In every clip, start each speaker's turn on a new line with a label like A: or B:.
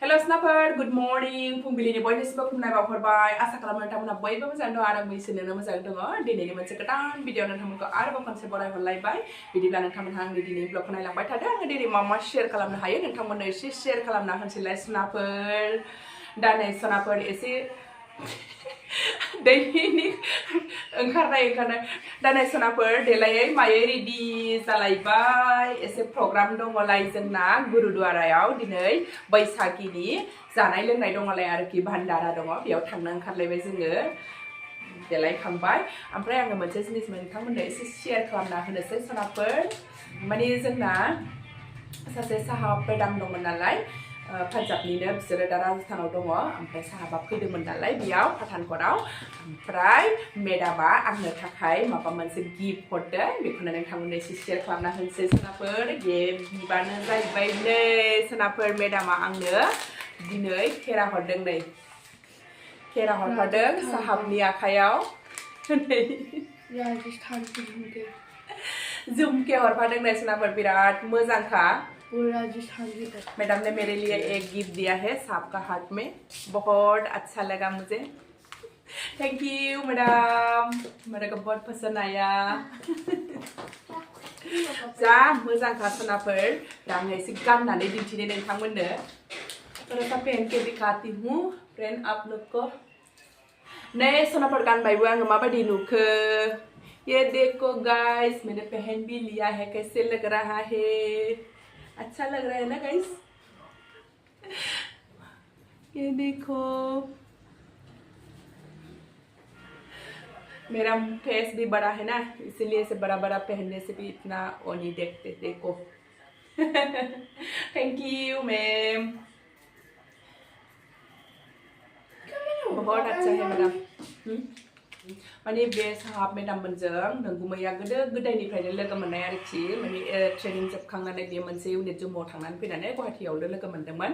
A: Hello Snapper, good morning. Fungbilini bयनिसिमबो खुलुमनाय बावहरबाय आसा खालामो नोंथांमोना बयबो मोजां दं आरो बैसोनो मोजां दङ दिनैनि मोनसे गोदान भिडिअ नोंथांमोनखौ आरोबाव खनसे बरायहरलायबाय बिदिब्ला नोंथांमोनहा आंनि दिनैनि ब्लगखौ नायलांबाय थादो आङो दिनै मा शेयार खालामनो हायो नोंथांमोननो एसे शेयार खालामना होनोसैलाय सनाफोर दा नै सनाफोर एसे दैनि ओंखारनाय दा नै सनाफोर देलायै मायै रेडि जालायबाय एसे प्रग्राम दङलाय जोंना गुरुद्वारायाव दिनै बैसाखिनि जानाय लोंनाय दङलाय आरोखि भान्डारा दङ बेयाव थांनो ओंखारलायबाय जोङो देलायखांबाय ओमफ्राय आङो मोनसे जिनिस नोंथांमोननो एसे शेयार खालामना होनोसै सनाफोर माने जोंना सासे साहा मेडाम दंमोन नालाय पान्जाबनिनो बिसोरो दा राजस्थानाव दङ ओमफ्राय साहाबा फैदोंमोन नालाय बेयाव पाठानकटआव ओमफ्राय मेडामा आंनो थाखाय माबा मोनसे गिफ्ट हरदों बेखौनो नोंथांमोननो एसे शेयार खालामना होनोसै सनाफोर गिफ्टआनो जाहैबाय नै सनाफोर मेडामा आंनो दिनै खेरा हरदों नै खेरा हरफादों साहाबनि आखायाव झुमके हरफादों नै सनाफोर बिराद मोजांखा मैडम ने मेरे लिए एक गिफ्ट दिया है सांप का हाथ में बहुत अच्छा लगा मुझे थैंक यू मैडम मेरे को बहुत पसंद आया जा मोजांखा सनाफोर दा आं एसे गाननानै दिन्थिनो नोंथांमोननो थोड़ा सा पहन के दिखाती हूँ फ्रेंड आप लोग को नै सनाफोर गानबायबो आङो माबायदि नुखो ये देखो गाइस मैंने पहन भी लिया है कैसे लग रहा है अच्छा लग रहा है ना गाइस ये देखो मेरा फेस भी बड़ा है ना इसीलिए इसे बड़ा बड़ा पहनने से भी इतना वो नहीं देखते देखो थैंक यू मैम बहुत अच्छा है मैडम माने बे साहाब मेडाम मोनजों नंगुमैया गोदो गोदायनिफ्रायनो लोगो मोननाय आरोखि माने ट्रेनिं जोबखांनानै बे मोनसे इउनिट जम्मुआव थांनानै फैनानै गुवाहाटीयावनो लोगो मोनदोंमोन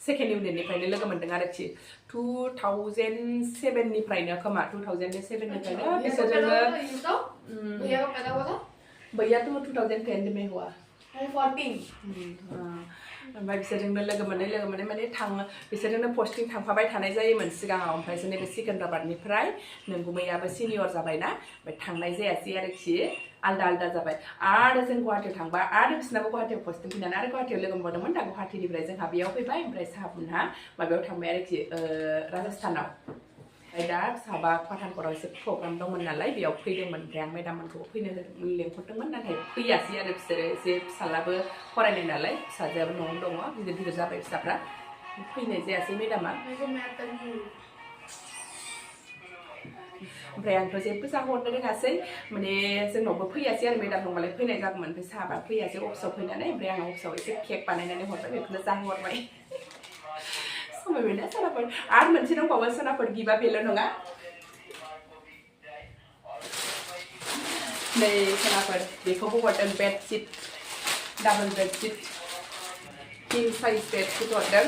A: सेकेन्ड इउनिटनिफ्रायनो लोगो मोनदों आरोखि 2007 निफ्रायनो खोमा 2007 निफ्रायनो बिसोरजोंनो भैया तो 2010 में हुआ 14 ओमफ्राय बिसोरजोंनो लोगो मोननाय माने बिसोरजोंनो पस्टिं थांफाबाय थानाय जायोमोन सिगाङाव ओमफ्राय नैबे सिकन्दराबादनिफ्राय नंगुमैयाबो सिनियर जाबायना ओमफ्राय थांनाय जायासै आरोखि आलदा आलदा जाबाय आरो जों गुवाहाटीयाव थांबा आरो बिसोरनाबो गुवाहाटीयाव पस्टिं फैनानै आरो गुवाहाटीयाव लोगो मोनदोंमोन दा गुवाहाटीनिफ्राय जोंहा बेयाव फैबाय ओमफ्राय साहाबमोनहा माबायाव थांबाय आरोखि राजस्थानाव ओमफ्राय दा साहाबा पाठानकटआव एसे प्रग्राम दंमोन नालाय बेयाव फैदोंमोन ओमफ्राय आं मेडाममोनखौ फैनो लेंहरदोंमोन नाथाय फैयासै आरो बिसोरो एसे फिसालाबो फरायनाय नालाय फिसाजोआबो न'आवनो दङ गिदिर गिदिर जाबाय फिसाफ्रा फैनाय जायासै मेडामा ओमफ्राय आंथ' जेबो जाहरनो रोङासै माने जोंनावबो फैयासै आरो मेडाम दंबालाय फैनाय जागौमोन ओमफ्राय साहाबा फैयासै अफिसाव फैनानै ओमफ्राय आं अफिसाव एसे केक बानायनानै हरबाय बेखौनो जाहरबाय समायबायना सनाफोर आरो मोनसे दंबावो सनाफोर गिफ्टआ बेल' नङा नै सनाफोर बेखौबो हरदों बेडशीट डाबल बेडशीट किं साइज बेडशीट हरदों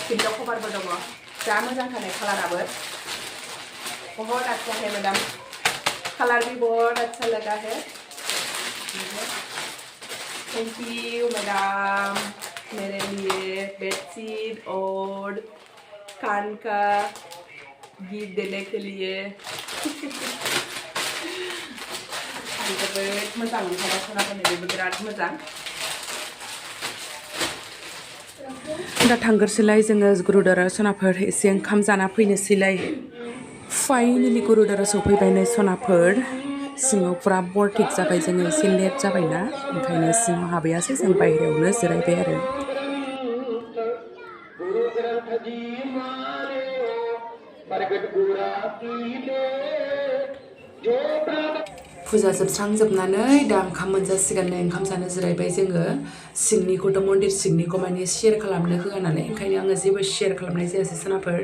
A: किन्थु कभारबो दङ जा मोजांखानाय कालाराबो बहुत अच्छा है मैडम कलर भी बहुत अच्छा लगा है थैंक यू मैडम मेरे लिए बेडशीट और कान का गिफ्ट देने के लिए जोबोद मोजां मोनथारबाय सनाफोरनो बेबो बिराद मोजां दा थांगोरसैलाय जोङो गुरुद्वारा सनाफोर एसे ओंखाम जाना फैनोसैलाय फाइनेलि गुरुद्वारा सफैबाय नै सनाफोर सिङाव फुरा बरथिक जाबाय जोङो एसे लेट जाबायना ओंखायनो सिङाव हाबैयासै जों बायहेरायावनो जिरायबाय आरो फुजा जोबस्रांजोबनानै दा ओंखाम मोनजासिगोन नै ओंखाम जानो जिरायबाय जोङो सिंनिखौथ' मन्दिर सिंनिखौ माने शेयार खालामनो होआ नालाय ओंखायनो आङो जेबो शेयार खालामनाय जायासै सनाफोर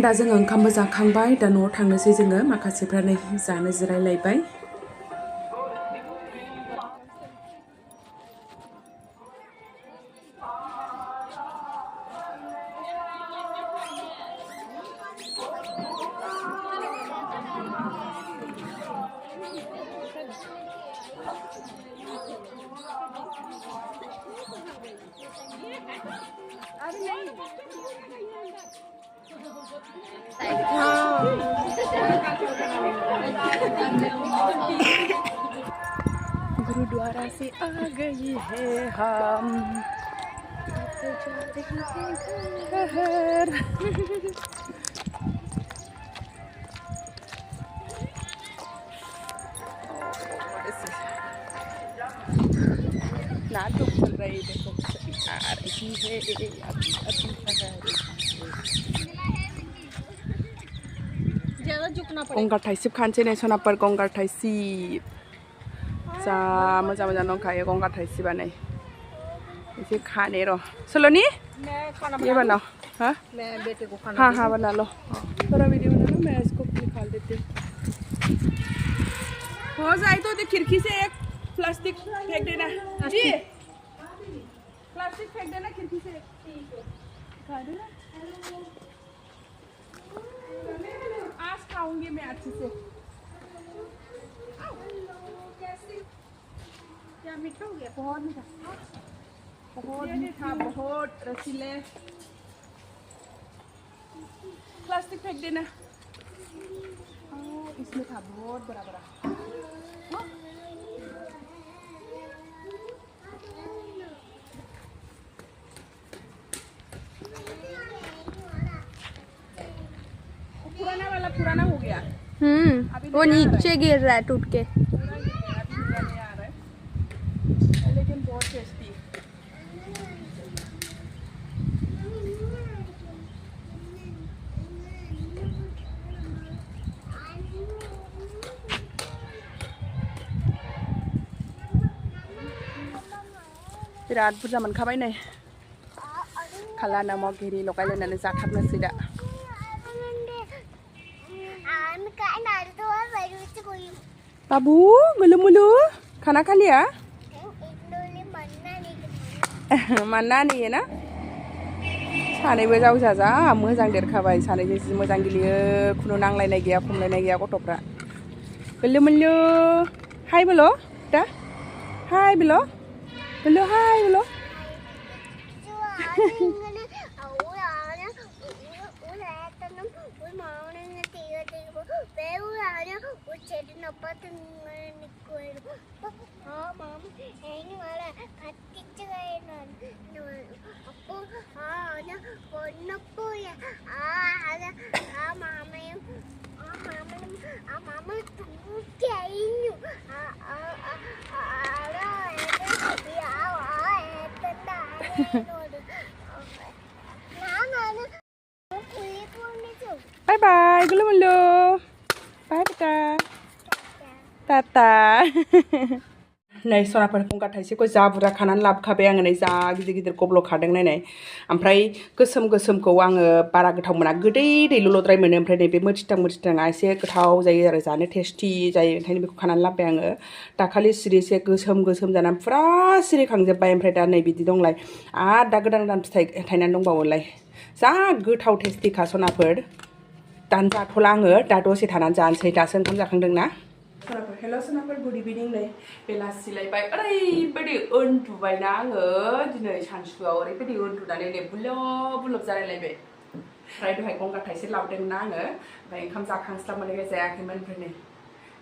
A: दा जोङो ओंखामबो जाखांबाय दा न'आव थांनोसै जोङो माखासेफ्रा नै जानो जिरायलायबाय गुरुद्वारा से आ गए हैं हम घर नाटक चल रही है देखो आ रही है अभी
B: ज़्यादा झुकना पड़ेगा
A: गंगार थाइसिब खानसे ने सनापर गंगार थाइसिब जा मोजां मोजां दंखायो गंगार थाइसिबा नै इसे खाने र सोलोनी
B: मैं खाना
A: ये बनाओ हाँ
B: मैं बेटे को खाना
A: हाँ हाँ बना लो थोड़ा वीडियो बना लो मैं इसको निकाल देती हूँ हो जाए तो खिड़की से एक प्लास्टिक फेंक देना जी प्लास्टिक फेंक देना खिड़की से खा देना आज खाऊंगी मैं अच्छे से
B: क्या मीठा हो गया
A: बहुत मीठा बहुत मीठा बहुत रसीले प्लास्टिक फेंक देना इसमें था बहुत बड़ा बड़ा पुराना वाला पुराना हो गया
B: वो नीचे गिर रहा है टूट के
A: लेकिन बहुत टेस्टी बिराद बुरजा मोनखाबाय नै खाला नमक गिरि लगायलायनानै जाथारनोसै दा बाबू गुलु मुलु खाना खा लिया मानना नहीं है ना सानैबो जावजा जा मोजां देरखाबाय सानैजों जि मोजां गेलेयो खुनु नांलायनाय गैया खमलायनाय गैया गथ'फ्रा गुलु मुलु हाय बोलो दा हाय बोलो गुलु हाय बोलो Bye bye, gulu mulu. Bye bye. Tata. नै सनाफोर गंगार थाइसेबखौ जा बुरजा खानानै लाबोखाबाय आङो नै जा गिदिर गिदिर गब्ल' खादों नायनाय ओमफ्राय गोसोम गोसोमखौ आङो बारा गोथाव मोना गोदै दैल'ल'द्राय मोनो ओमफ्राय नैबे मोथिथां मोथिथाङा एसे गोथाव जायो आरो जानो टेस्टि जायो ओंखायनो बेखौ खानानै लाबोबाय आङो दाखालि सिरिसे गोसोम गोसोम जानानै फुरा सिरिखांजोब्बाय ओमफ्राय दा नै बिदि दंलाय आरो दा गोदान गोदान फिथाइ थायनानै दंबावोलाय जा गोथाव टेस्टिखा सनाफोर दानो जाथ'ला आङो दा दसे थानानै जानोसै दासो ओंखाम जाखांदोंना सनाफोर हेल' सनाफोर गुड इभिनिं नै बेलासिलायबाय ओरैबायदि उन्दुबायना आङो दिनै सानसुआव ओरैबायदि उन्दुनानै नै बुलब बुलब जालायलायबाय ओमफ्राय दहाय गंगार थाइसे लाबोदोंना आङो ओमफ्राय ओंखाम जाखांस्लाबनानै जायाखैमोन ओमफ्राय नै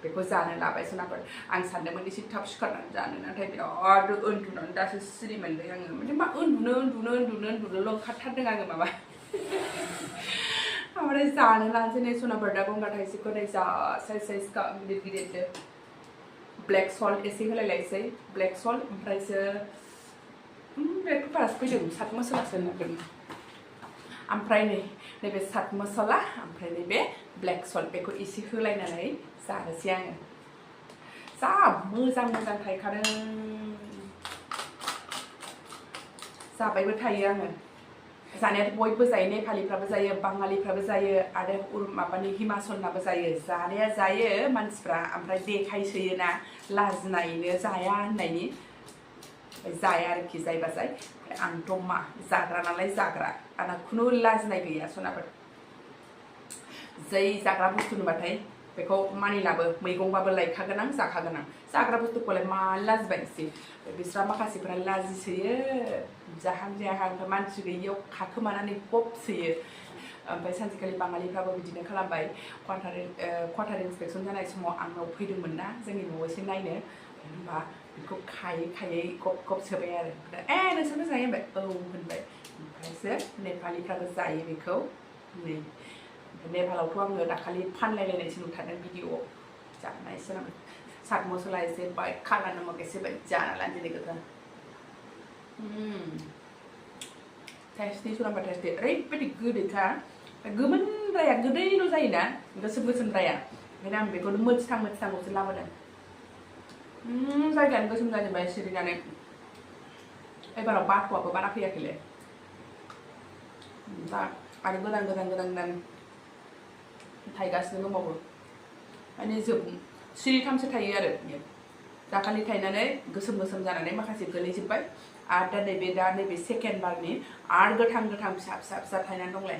A: बेखौ जानो लाबाय सनाफोर आं सानदोंमोन एसे थाब सिखारनानै जानो नाथाय बिराद उन्दुनानै दासो सिरि मोनबाय आङो माने मा उन्दुनोल' ओंखारथारदों आङो माबा ओमफ्राय जानो लानोसै नै सनाफोर दा गंगार थाइसेखौ नै जा साइज साइज गिदिर गिदिर ब्लेक सल्ट एसे होलायलायसै ब्लेक सल्ट ओमफ्रायसो बे पेपारासो फैदों सात मसलासो होनांगोन ओमफ्राय नैबे सात मसला ओमफ्राय नैबे ब्लेक सल्ट बेखौ एसे होलायनानै जानोसै आङो जा मोजां मोजां थायखादों जाबायबो थायो आङो जानायाथ' बयबो जायो नेपालिफ्राबो जायो बाङालिफ्राबो जायो आरो माबानि हिमाचलनाबो जायो जानाया जायो मानसिफ्रा ओमफ्राय देखायसोयोना लाजिनायनो जाया होननायनि जाया आरोखि जायबा जाय आंथ' मा जाग्रा नालाय जाग्रा आंना खुनु लाजिनाय गैया सनाफोर जै जाग्रा बुस्थु नुबाथाय बेखौ मानिलाबो मैगंबाबो लायखागोन आं जाखागोन आं जाग्रा बुस्थुखौलाय मा लाजिबायसै बिस्रा माखासेफ्रा लाजिसोयो जाहां जायाहां ओमफ्राय मानसि गैयियाव खाखोमानानै बबसोयो ओमफ्राय सानसेखालि बाङालिफ्राबो बिदिनो खालामबाय क्वार्टार इन्सपेक्सन जानाय समाव आंनाव फैदोंमोन ना जोंनि न'आव एसे नायनो होनबा बेखौ खायै खायै गब सोबाय आरो नोंसोरबो जायो होनबाय औ होनबाय ओमफ्रायसो नेपालिफ्राबो जायो बेखौ नै नेपालावथ' आङो दाखालि फानलायलायनायसो नुथारदों भिडिअ'आव जानायसो नामा सात मसला एसे बाय काला नमक एसे बाय जाना लानोसै गोथां टेस्टि सुराम्बा टेस्टि ओरैबायदि गोदैखा गोमोनद्राया गोदैल' जायोना गोसोमद्राया ओंखायनो आं बेखौनो मोजथांखौसो लाबोदों जायगायानो गोसोम जाजोब्बाय सिरिनानै एबाराव बाथ'आबो बारा फैयाखैलै दा आरो गोदान थायगासिनो दंबावो माने सिरिथामसो थायो आरो बियो दाखालि थायनानै गोसोम जानानै माखासे गोलैजोब्बाय आरो दा नैबे सेकेन्ड बारनि आरो गोथां फिसा थायनानै दंलाय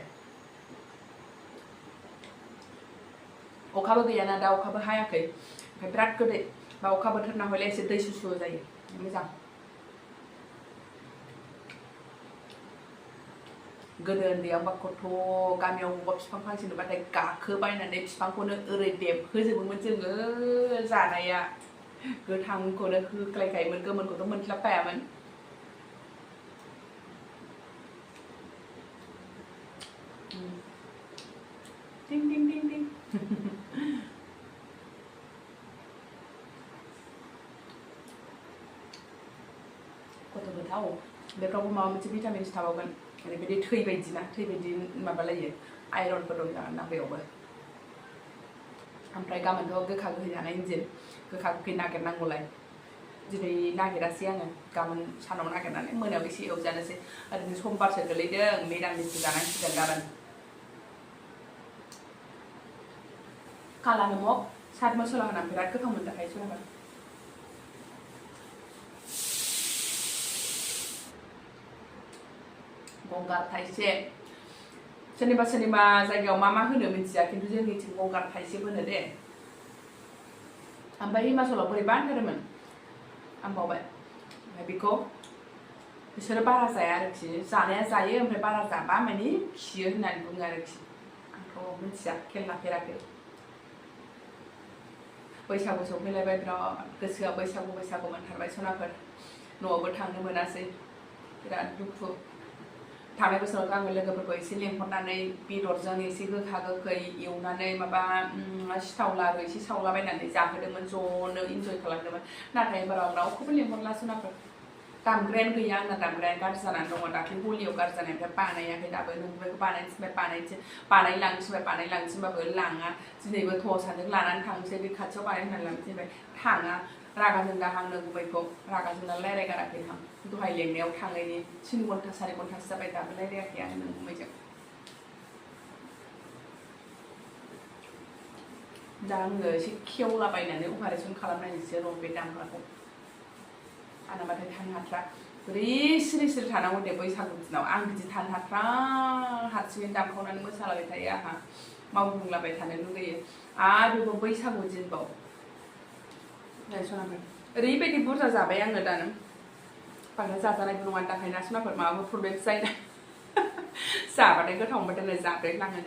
A: अखाबो गैयाना दा अखाबो हायाखै ओमफ्राय बिराद गोदै बा अखा बोथोरना हयले एसे दै सुसु जायो मोजां गोदो उन्दैयावबा गथ' गामियाव बबेबा बिफां फांसे नुबाथाय गाखोबायनानै बिफांखौनो ओरै देबहोजोबोमोन जोङो जानाया गोथांखौनो होख्लायखायोमोन गोमोनखौथ' मोनस्लाबखायामोन टिं टिं टिं टिं गथ' गोथाव बेफ्रावबो माबा मोनसे भिटामिन्स थाबावगोन ओरैबायदि थै बायदि माबालायो आइरनफोर दं जागोन बेयावबो ओमफ्राय गाबोनथ' गोखा गोखै जानायनि दिन गोखा गोखै नागिरनांगौलाय दिनै नागिरासै आङो गाबोन सानाव नागिरनानै मोनायाव एसे एवजानोसै ओरैनो समबारसो गोलैदों मिरामिसबो जानांसिगोन गाबोन काला नमक सात मसला होनानै बिराद गोथाव मोनजाखायो सोरबा गंगार थाइसे सोरनिबा जायगायाव मा होनो मिथिया खिन्थु जोंनिथिं गंगार थाइसे होनो दे ओमफ्राय हिमाचलाव बोरैबा होनथारोमोन आं बावबाय ओमफ्राय बेखौ बिसोरो बारा जाया आरोखि जानाया जायो ओमफ्राय बारा जाबा माने खियो होननानै बुङो आरोखि आंथ' मिथिया खेल लाफेराखै बैसागु सफैलायबाय बिराद गोसोआ बैसागु मोनथारबाय सनाफोर न'आवबो थांनो मोनासै बिराद दुखु थांनाय बोसोराव आङो लोगोफोरखौ एसे लेंहरनानै बेदरजों एसे गोखा गोखै एवनानै माबा सिथाव लारु एसे सावलाबायनानै जाहोदोंमोन ज'नो इन्जय खालामदोंमोन नाथाय एबाराव रावखौबो लेंहरला सनाफोर दामग्रायानो गैया आंना दामग्रायानो गाज्रि जानानै दङ दाख्लै हलियाव गाज्रि जानायनिफ्राय बानायाखै दाबो नोंबो बानायलांनोसैबाबो लाङा दिनैबो थ' सानजों लानानै थांसै बे खाथियाव बानाय होननानै लांसै थाङा रागा जोंदाहां गुबैखौ रागा जोंना रायलायगाराखै आं दहाय लेंनायाव थाङैनि 3 घन्टा 4 घन्टासो जाबाय दाबो रायलायाखै आं गुबैजों दा आङो एसे खेवलाबायनानै अपारेसन खालामनायसै र' बे दामग्राखौ आंनाबाथाय थानो हाथ्रा बोरै सिरि थानांगौ दे बैसागु दिनाव आं बिदि थानो हाथ्रा हारसिङै दामखावनानै मोसालाबाय थायो आंहा मावग्लुंलाबाय थानो लुगैयो आरो बेबो बैसागु दिनबाव सनाफोर ओरैबायदि बुरजा जाबाय आङो दानो बांद्राय जाजानायबो नङा दाखायनो सनाफोर माबाफोर प्रब्लेम जायो जाबाथाय गोथाव मोनबाथाय जाब्रेलाङो